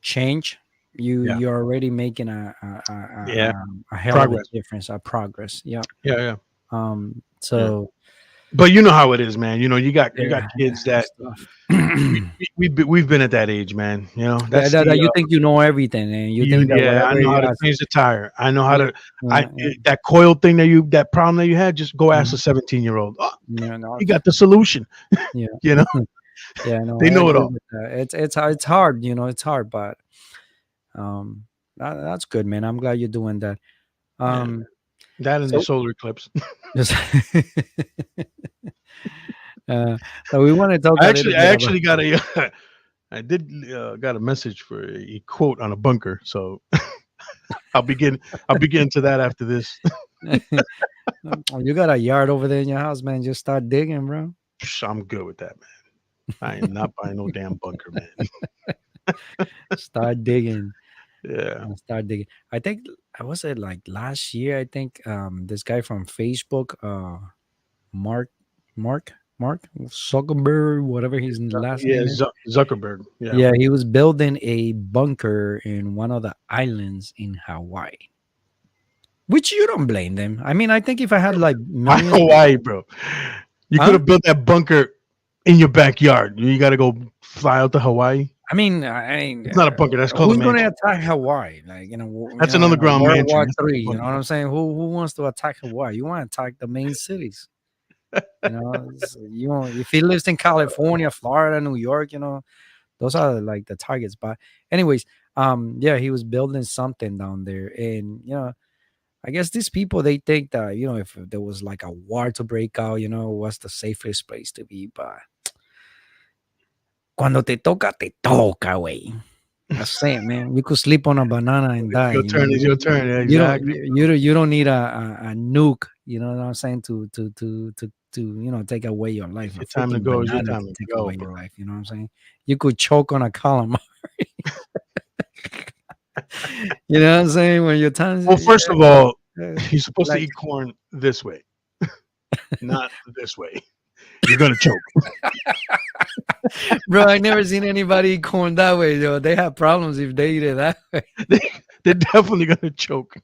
change, yeah, you're already making a yeah. a hell of a Progress. difference, a progress. Yeah. Yeah, yeah, yeah. So But you know how it is, man. You got yeah, kids it's that tough. we've been at that age, man. Yeah, That's that the you think you know everything, and you you think that yeah. I whatever know you how to ask, change the tire. I know how yeah, to. I yeah, yeah, that coil thing that problem that you had. Just go ask a mhm, 17-year-old. Oh, yeah, no, you got the solution. yeah, You know yeah, no, they I know it agree all. with that. It's hard, it's hard, but um, that's good, man. I'm glad you're doing that. Yeah, man. Um, That and the so solar eclipse. just uh, so we want to talk I a little actually, I bit about. actually got a, I did got a message for a quote on a bunker. So I'll begin to that after this. You got a yard over there in your house, man. Just start digging, bro. I'm good with that, man. I am not buying no damn bunker, man. Start digging. Yeah. Start digging. I think I was it like last year. I think this guy from Facebook, Mark, Mark Zuckerberg, whatever his last Yeah, name is. Zuckerberg. Yeah. Yeah, he was building a bunker in one of the islands in Hawaii. Which you don't blame them. I mean, I think if I had like Why millions, Hawaii, bro? You could huh? have built that bunker in your backyard. You got to go fly out to Hawaii. I mean, I It's not a bunker. That's called a who's going to mansion. attack Hawaii? Like That's an in a underground World mansion. War That's not Three. a You know bunker. what I'm saying? Who wants to attack Hawaii? You want to attack the main cities. If he lives in California, Florida, New York, those are like the targets. But anyways, yeah, he was building something down there, and I guess these people they think that if there was like a war to break out, what's the safest place to be? But cuando te toca, way. That's it, man. You could sleep on a banana and It's die. your turn. It's your turn. Yeah, You don't exactly. you don't need a nuke. You know what I'm saying to take away your life. It's A your time to freaking go. It's your banana time can to take go, away your bro. life. You know what I'm saying? You could choke on a column. You know what I'm saying? When your time, Well, first of all, uh, you're supposed to like eat corn this way. Not this way. You're gonna choke. Bro, I never seen anybody eat corn that way, though. They have problems if they eat it that way. they, they're definitely gonna choke.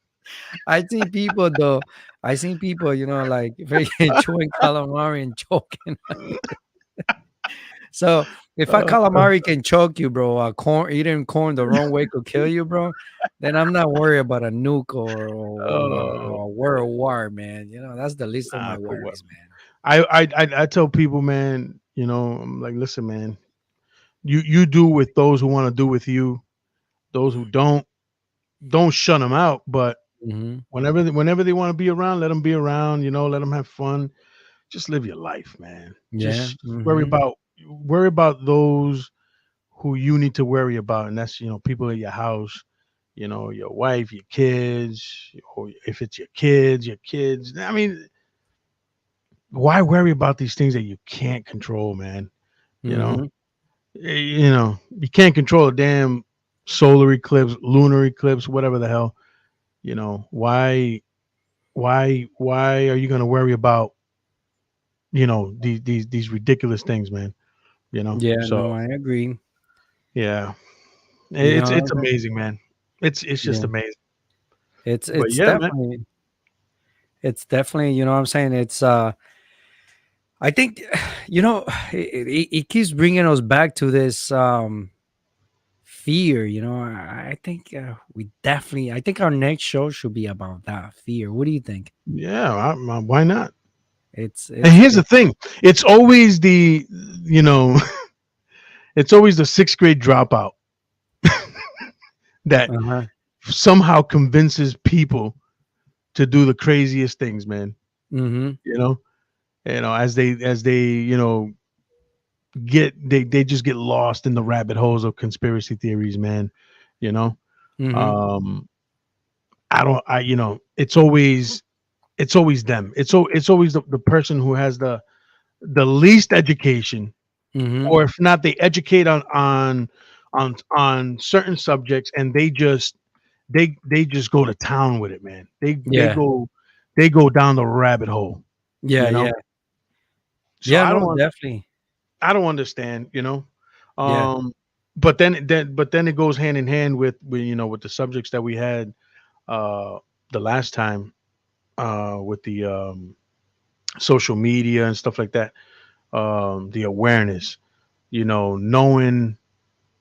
I seen people though. I seen people, like freaking chewing calamari and choking. So if a Uh, calamari can choke you, bro, corn eating corn the wrong way could kill you, bro. Then I'm not worried about a nuke or a world war, man. That's the least of nah, my for what? worries, man. I tell people, man. I'm like, listen, man. You do with those who want to do with you. Those who don't shut them out. But Hmm. whenever they want to be around, let them be around. Let them have fun. Just live your life, man. Yeah. Just Hmm. worry about those who you need to worry about, and that's people in your house, your wife, your kids, or if it's your kids. I mean, why worry about these things that you can't control, man? You know, Hmm. you can't control a damn solar eclipse, lunar eclipse, whatever the hell. Why are you going to worry about these ridiculous things, man? Yeah. So No, I agree. yeah, You it's know. amazing, man. It's just Yeah. amazing. It's But it's yeah, man. definitely it's definitely what I'm saying. I think it keeps bringing us back to this fear. I think I think our next show should be about that fear. What do you think? Yeah, why not? It's And it's here's the it's thing: it's always you know, it's always the sixth grade dropout that uh-huh. somehow convinces people to do the craziest things, man. Mhm. You know, as they they just get lost in the rabbit holes of conspiracy theories, man. You know, Mhm. um, I don't, I it's always them. It's always the person who has the least education, Mhm. or if not, they educate on certain subjects, and they just go to town with it, man. Yeah. They go down the rabbit hole, Yeah, you know. yeah. So Yeah, no, definitely. I don't understand. Yeah. Um, but then it goes hand in hand with the subjects that we had uh the last time with the social media and stuff like that. The awareness, knowing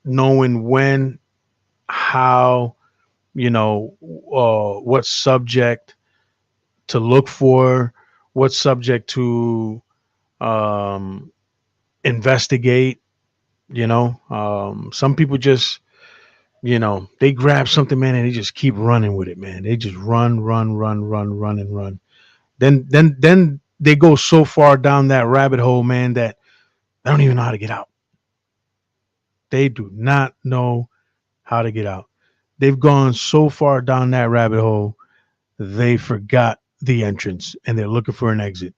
when, how, what subject to look for, what subject to um, investigate. Some people just, they grab something, man, and they just keep running with it, man. They just run, run, run, run, run, and run. Then they go so far down that rabbit hole, man, that they don't even know how to get out. They do not know how to get out. They've gone so far down that rabbit hole, they forgot the entrance and they're looking for an exit.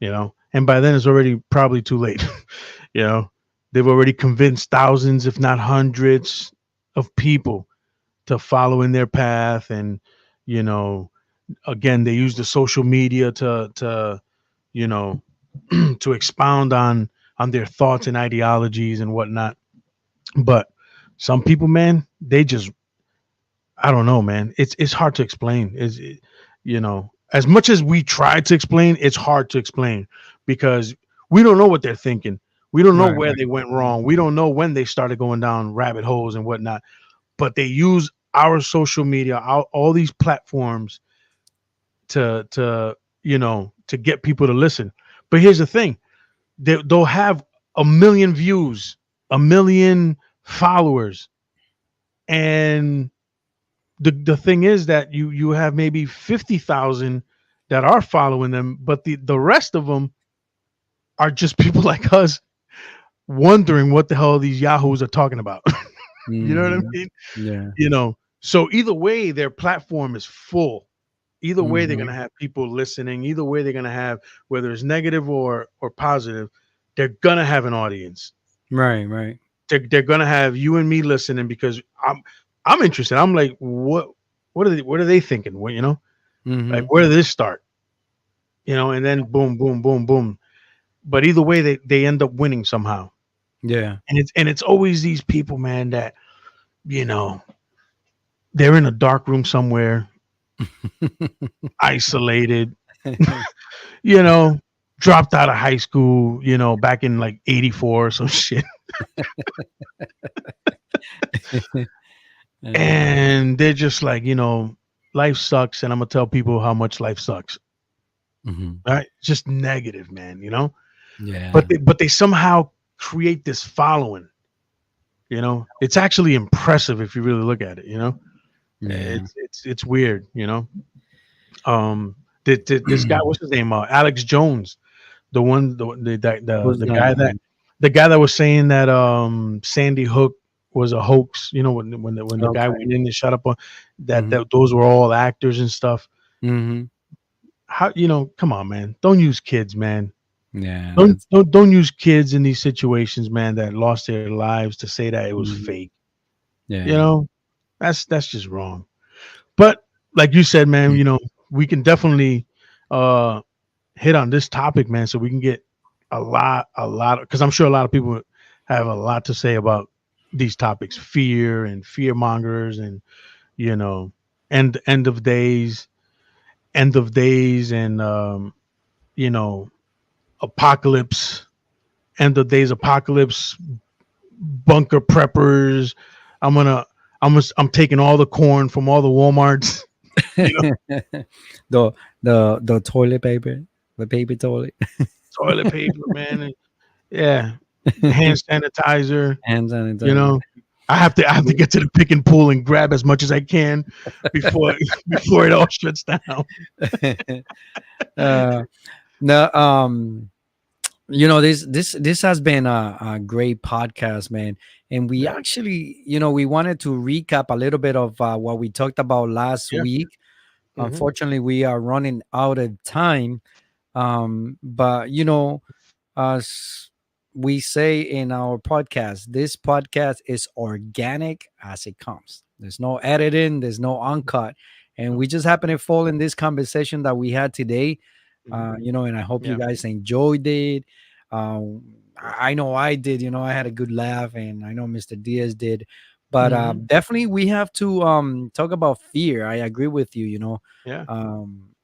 And by then it's already probably too late. you know, they've already convinced thousands, if not hundreds, of people to follow in their path. And, you know, again, they use the social media to, you know, to expound on their thoughts and ideologies and whatnot. But some people, man, they just, I don't know, man. It's hard to explain. As much as we try to explain, it's hard to explain because we don't know what they're thinking. We don't know Right, where right. they went wrong. We don't know when they started going down rabbit holes and whatnot. But they use our social media, all these platforms to get people to listen. But here's the thing: they'll have a million views, a million followers, and the thing is that you have maybe 50,000 that are following them, but the rest of them are just people like us wondering what the hell these yahoos are talking about. You know what I Mhm. mean? Yeah. So either way, their platform is full. Either way, they're Mhm. gonna have people listening. Either way, they're gonna have, whether it's negative or positive, they're gonna have an audience. Right, right. They're gonna have you and me listening because I'm interested. I'm like, what are they thinking? Like, Mhm. where did this start? And then boom, boom, boom, boom. But either way, they end up winning somehow. Yeah. And it's always these people, man, that you know they're in a dark room somewhere, isolated, you know, dropped out of high school, back in like '84 or some shit, Uh, and they're just like, life sucks, and I'm gonna tell people how much life sucks. mhm. Right? Just negative, man. But Yeah. they somehow create this following. It's actually impressive if you really look at it. Yeah. It's weird. This guy, what's his name? Alex Jones, the one, Who's that? the guy that was saying that Sandy Hook was a hoax. When the guy Okay. went in and shut up on that, Mhm. those were all actors and stuff. Mhm. How come on, man? Don't use kids, man. Yeah, Don't that's don't don't use kids in these situations, man, that lost their lives to say that it was mhm. fake. You Yeah. know, that's just wrong. But like you said, man, Mm. we can definitely uh hit on this topic, man, so we can get a lot because I'm sure a lot of people have a lot to say about these topics: fear and fear mongers, and you know, end of days, and you know, apocalypse, end of days apocalypse, bunker preppers. I'm gonna I'm taking all the corn from all the Walmarts. You know, The toilet paper, the paper toilet, toilet paper, man. Yeah, hand sanitizer. hand You sanitizer. know, I have to get to the pick and pull and grab as much as I can before before it all shuts down. uh, no, this has been a great podcast, man, and we Yeah, actually, we wanted to recap a little bit of what we talked about last yeah. week. Hmm. Unfortunately, we are running out of time. But as we say in our podcast, this podcast is organic as it comes. There's no editing, there's no uncut. And we just happen to fall in this conversation that we had today. Hmm. And I hope you Yeah. guys enjoyed it. I know I did, I had a good laugh, and I know Mr. Diaz did. But Hmm. definitely we have to talk about fear. I agree with you. Yeah.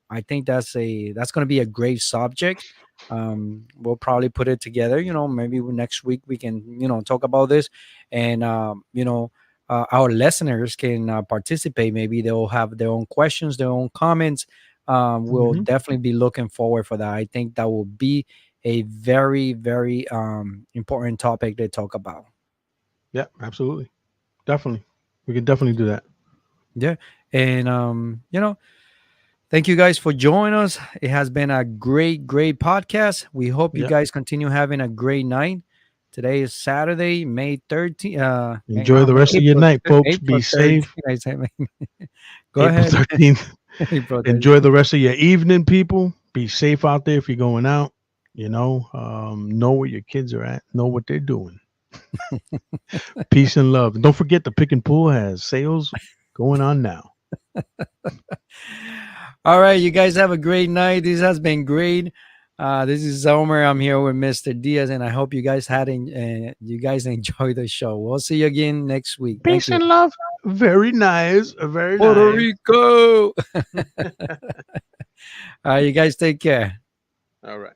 I think that's going to be a great subject. We'll probably put it together, maybe next week we can talk about this, and our listeners can participate. Maybe they'll have their own questions, their own comments. We'll Hmm. definitely be looking forward for that. I think that will be a very, very important topic to talk about. Yeah. Absolutely. Definitely. We can definitely do that. Yeah. And thank you guys for joining us. It has been a great, great podcast. We hope you Yeah. guys continue having a great night. Today is Saturday, May 13th. Enjoy the rest of your night, folks. Be April 13th. safe. I said, go April ahead. 13th. April 13th. Enjoy the rest of your evening, people. Be safe out there if you're going out. Know where your kids are at. Know what they're doing. Peace and love. And don't forget the Pick and Pull has sales going on now. All right, you guys have a great night. This has been great. This is Omer. I'm here with Mr. Diaz, and I hope you guys enjoy the show. We'll see you again next week. Thank Peace you. and love. Very nice. Very Puerto nice. Rico. All right, you guys take care. All right.